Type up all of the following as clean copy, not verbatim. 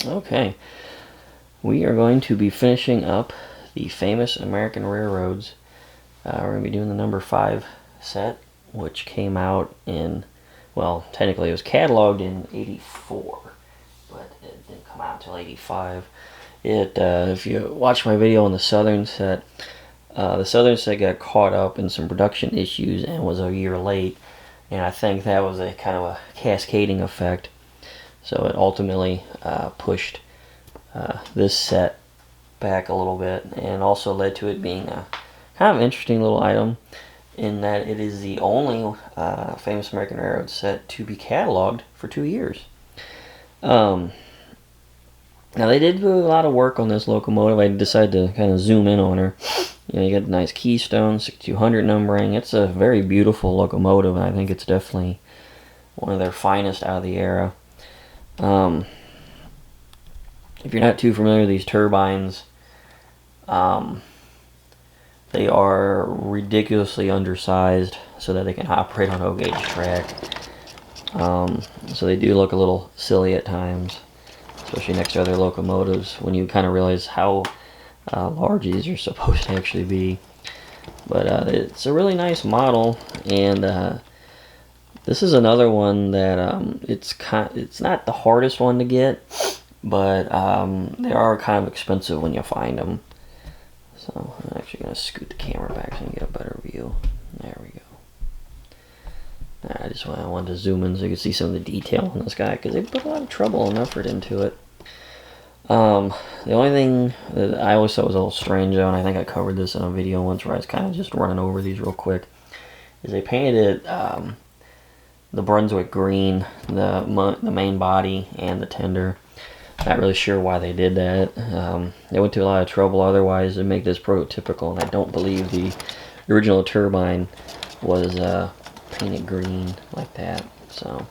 Okay, we are going to be finishing up the Famous American Railroads. We're going to be doing the number 5 set, which came out in, well, technically it was cataloged in '84, but it didn't come out until '85. If you watch my video on the Southern set got caught up in some production issues and was a year late, and I think that was a kind of a cascading effect. So it ultimately pushed this set back a little bit, and also led to it being a kind of interesting little item in that it is the only Famous American Railroad set to be cataloged for 2 years. Now they did do a lot of work on this locomotive. I decided to kind of zoom in on her. You know, you got a nice Keystone 6200 numbering. It's a very beautiful locomotive, and I think it's definitely one of their finest out of the era. If you're not too familiar with these turbines, they are ridiculously undersized so that they can operate on O-gauge track. So they do look a little silly at times, especially next to other locomotives, when you kind of realize how large these are supposed to actually be. But it's a really nice model, and this is another one that it's not the hardest one to get, but they are kind of expensive when you find them. So I'm actually going to scoot the camera back so you can get a better view. There we go. I wanted to zoom in so you can see some of the detail on this guy, because they put a lot of trouble and effort into it. The only thing that I always thought was a little strange, though, and I think I covered this in a video once where I was kind of just running over these real quick, is they painted it the Brunswick green, the main body, and the tender. Not really sure why they did that. They went to a lot of trouble otherwise to make this prototypical, and I don't believe the original turbine was painted green like that. So,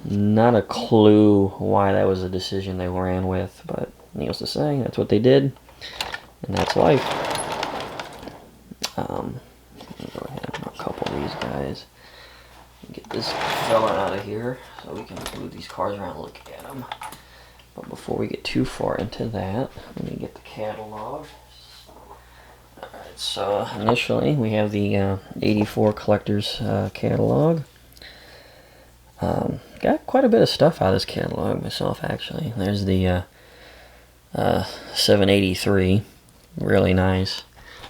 not a clue why that was a decision they ran with, but needless to say, that's what they did, and that's life. Let me go ahead and a couple of these guys. Get this fella out of here so we can move these cars around and look at them. But before we get too far into that, let me get the catalog. Alright, so initially we have the '84 collector's catalog. Got quite a bit of stuff out of this catalog myself, actually. There's the 783, really nice.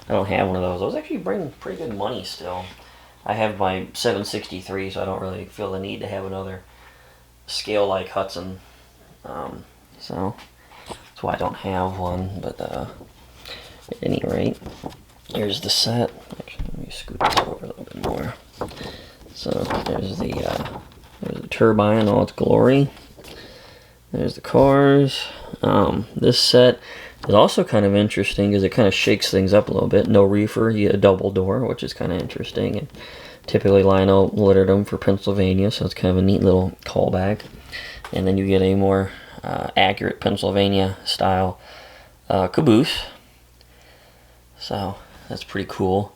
I don't have one of those. Those actually bring pretty good money still. I have my 763, so I don't really feel the need to have another scale like Hudson. So that's why I don't have one. But at any rate, here's the set. Actually, let me scoot this over a little bit more. So there's the turbine in all its glory. There's the cars. This set is also kind of interesting because it kind of shakes things up a little bit. No reefer, you get a double door, which is kind of interesting. And typically Lionel lettered them for Pennsylvania, so it's kind of a neat little callback. And then you get a more accurate Pennsylvania style caboose. So that's pretty cool.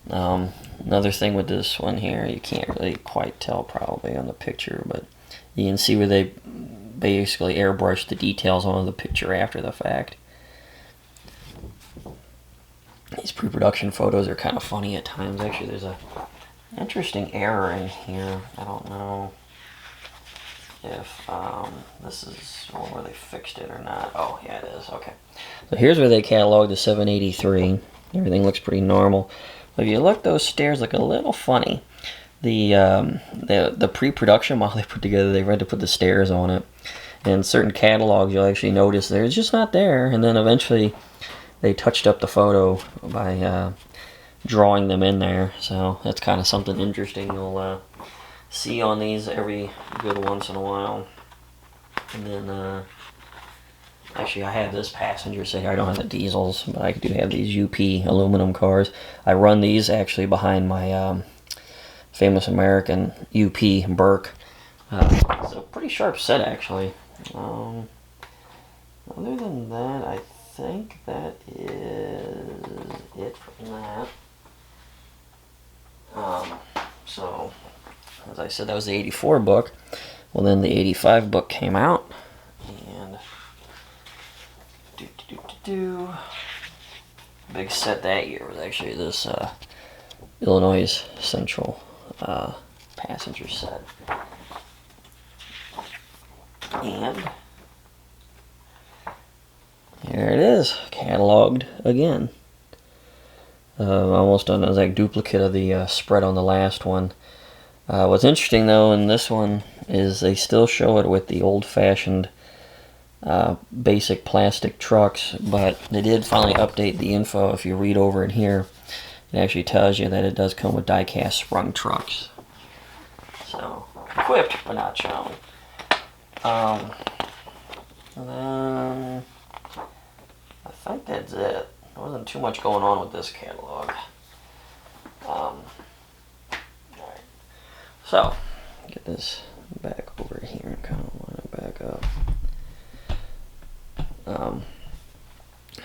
Another thing with this one here, you can't really quite tell probably on the picture, but you can see where they basically airbrushed the details on the picture after the fact. These pre-production photos are kind of funny at times. Actually, there's a interesting error in here. I don't know if this is where they fixed it or not. Oh, yeah, it is. Okay. So here's where they cataloged the 783. Everything looks pretty normal. But if you look, those stairs look a little funny. The pre-production model they put together, they had to put the stairs on it. And certain catalogs, you'll actually notice they're just not there. And then eventually they touched up the photo by drawing them in there. So that's kind of something interesting you'll see on these every good once in a while. And then actually I have this passenger set here. I don't have the diesels, but I do have these UP aluminum cars. I run these actually behind my Famous American UP Burke. It's a pretty sharp set actually. Other than that, I think that is it from that. So, as I said, that was the '84 book. Well, then the '85 book came out, do. Big set that year was actually this Illinois Central passenger set. And here it is, cataloged again. Almost done as like duplicate of the spread on the last one. What's interesting though in this one is they still show it with the old-fashioned basic plastic trucks, but they did finally update the info. If you read over it here, it actually tells you that it does come with die-cast sprung trucks. So, equipped but not shown. And then I think that's it. There wasn't too much going on with this catalog. Alright. So, get this back over here and kind of line it back up.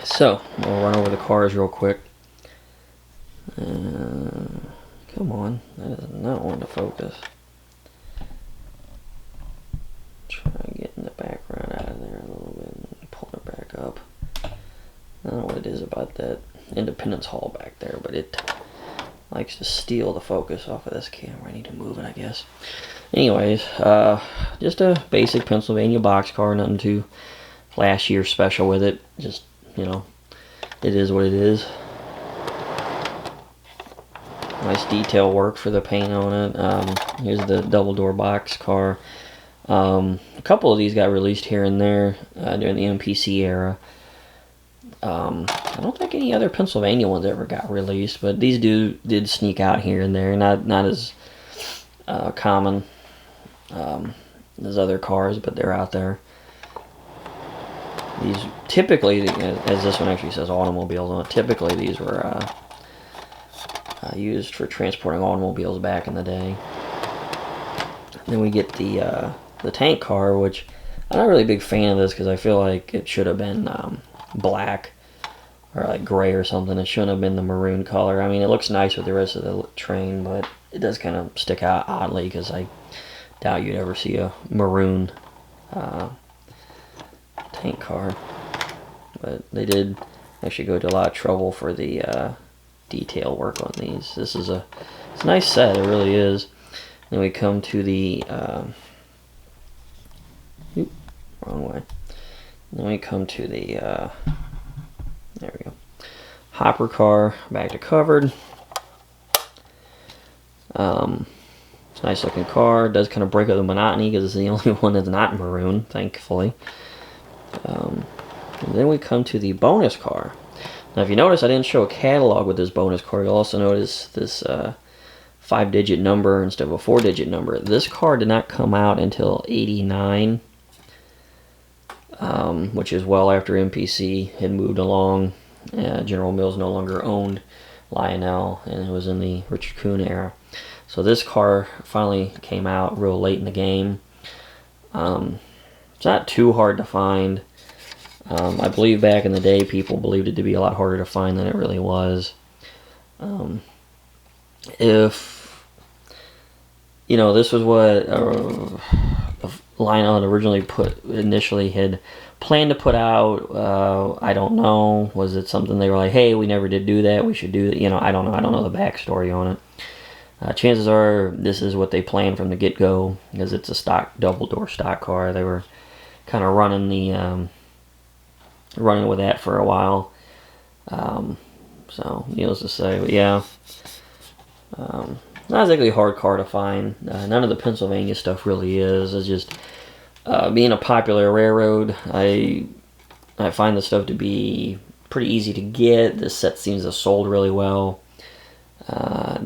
So, we'll run over the cars real quick. Come on, that is not wanting to focus. Try and get in the background out of there a little bit and pull it back up. I don't know what it is about that Independence Hall back there, but it likes to steal the focus off of this camera. I need to move it, I guess. Anyways, just a basic Pennsylvania boxcar, nothing too flashy or special with it. Just, you know, it is what it is. Nice detail work for the paint on it. Here's the double door boxcar. A couple of these got released here and there during the MPC era. I don't think any other Pennsylvania ones ever got released, but these did sneak out here and there. Not as common as other cars, but they're out there. These typically, as this one actually says automobiles on it, typically these were used for transporting automobiles back in the day. Then we get the tank car, which I'm not really a big fan of this because I feel like it should have been black or like gray or something. It shouldn't have been the maroon color. I mean, it looks nice with the rest of the train, but it does kind of stick out oddly because I doubt you'd ever see a maroon tank car. But they did actually go to a lot of trouble for the detail work on these. It's a nice set, it really is. Then we come to the wrong way. Then we come to the there we go, hopper car, back to covered. It's a nice looking car. It does kind of break up the monotony because it's the only one that's not maroon, thankfully. And then we come to the bonus car. Now if you notice, I didn't show a catalog with this bonus car. You'll also notice this 5-digit number instead of a 4-digit number. This car did not come out until '89, which is well after MPC had moved along. General Mills no longer owned Lionel, and it was in the Richard Kuhn era. So this car finally came out real late in the game. It's not too hard to find. I believe back in the day people believed it to be a lot harder to find than it really was. If, you know, this was what Lionel had originally initially had planned to put out, I don't know. Was it something they were like, hey, we never did do that, we should do that? You know, I don't know. I don't know the backstory on it. Chances are this is what they planned from the get-go, because it's a stock, double-door stock car. They were kind of running with that for a while. So, needless to say, but yeah. Not exactly a hard car to find. None of the Pennsylvania stuff really is. It's just, being a popular railroad, I find the stuff to be pretty easy to get. This set seems to have sold really well.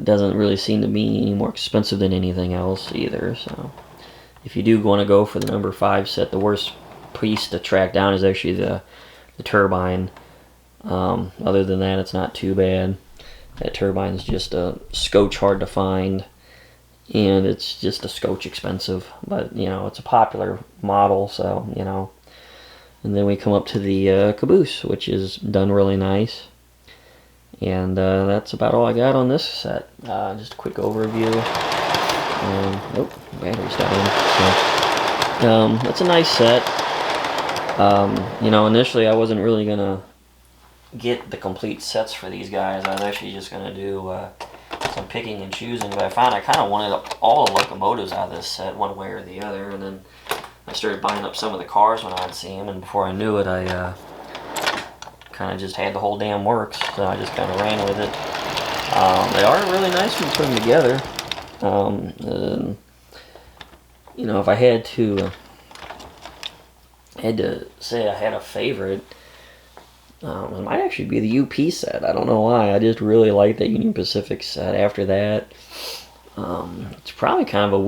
Doesn't really seem to be any more expensive than anything else either. So if you do want to go for the number 5 set, the worst piece to track down is actually the turbine. Other than that, it's not too bad. That turbine is just a scotch hard to find, and it's just a scotch expensive. But you know, it's a popular model, so you know. And then we come up to the caboose, which is done really nice. And that's about all I got on this set. Just a quick overview. Oh, battery's dying. So, that's a nice set. You know, initially I wasn't really gonna get the complete sets for these guys. I was actually just going to do some picking and choosing, but I found I kind of wanted all the locomotives out of this set one way or the other, and then I started buying up some of the cars when I'd see them, and before I knew it, I kind of just had the whole damn works, so I just kind of ran with it. They are really nice when you put them together. You know, if I had to say I had a favorite, it might actually be the UP set. I don't know why. I just really like that Union Pacific set. After that, it's probably kind of a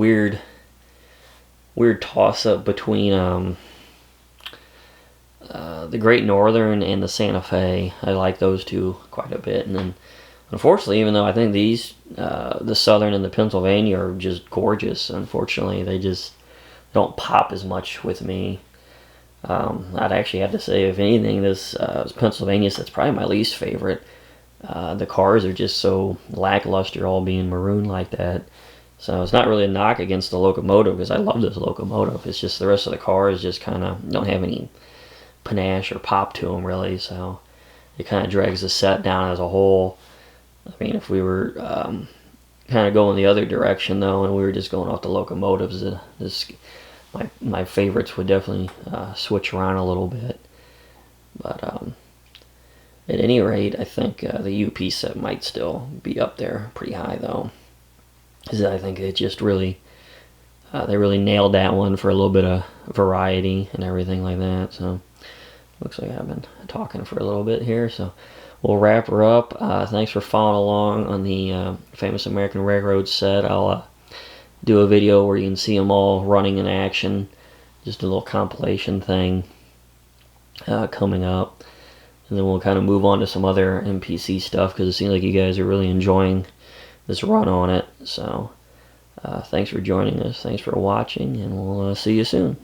weird toss-up between the Great Northern and the Santa Fe. I like those two quite a bit. And then, unfortunately, even though I think these, the Southern and the Pennsylvania are just gorgeous, unfortunately, they just don't pop as much with me. I'd actually have to say, if anything, this Pennsylvania set's probably my least favorite. The cars are just so lackluster, all being maroon like that. So it's not really a knock against the locomotive, because I love this locomotive. It's just the rest of the cars just kind of don't have any panache or pop to them, really. So it kind of drags the set down as a whole. I mean, if we were kind of going the other direction, though, and we were just going off the locomotives, my favorites would definitely switch around a little bit. But at any rate, I think the UP set might still be up there pretty high, though. Because I think it just really, they really nailed that one for a little bit of variety and everything like that. So looks like I've been talking for a little bit here, so we'll wrap her up. Thanks for following along on the Famous American Railroad set. I'll do a video where you can see them all running in action, just a little compilation thing coming up, and then we'll kind of move on to some other MPC stuff, because it seems like you guys are really enjoying this run on it. So thanks for joining us, thanks for watching, and we'll see you soon.